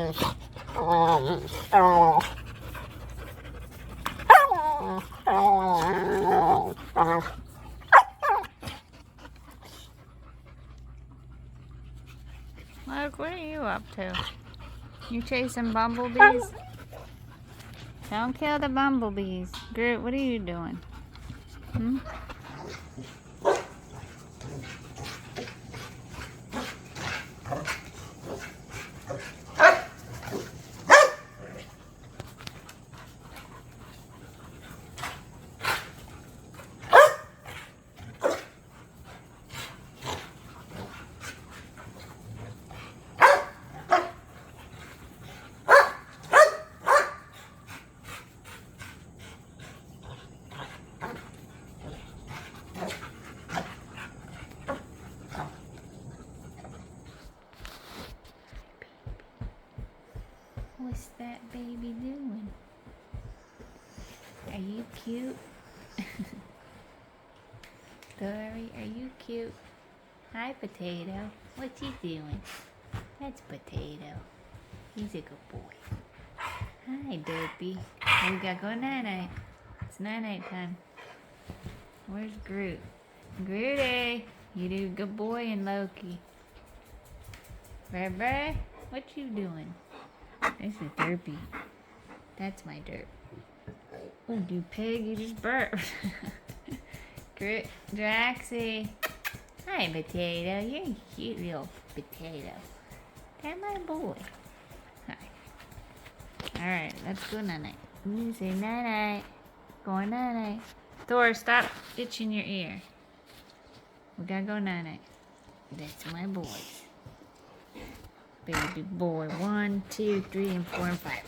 Look, what are you up to? You chasing bumblebees? Don't kill the bumblebees. Groot, what are you doing? Hmm? What's that baby doing? Are you cute? Dory, are you cute? Hi, Potato. What's he doing? That's Potato. He's a good boy. Hi, Derpy. We gotta go night-night. It's night-night time. Where's Groot? Grooty, you do a good boy in Loki. Bear, what you doing? This is Derpy. That's my Derp. Oh, you pig, you just burped. Groot, Draxie. Hi, Potato. You're a cute little potato. That's my boy. Hi. Alright, let's go night-night. You say night-night. Going night-night. Thor, stop itching your ear. We gotta go night-night. That's my boys. Baby boy. 1, 2, 3, and 4, and 5.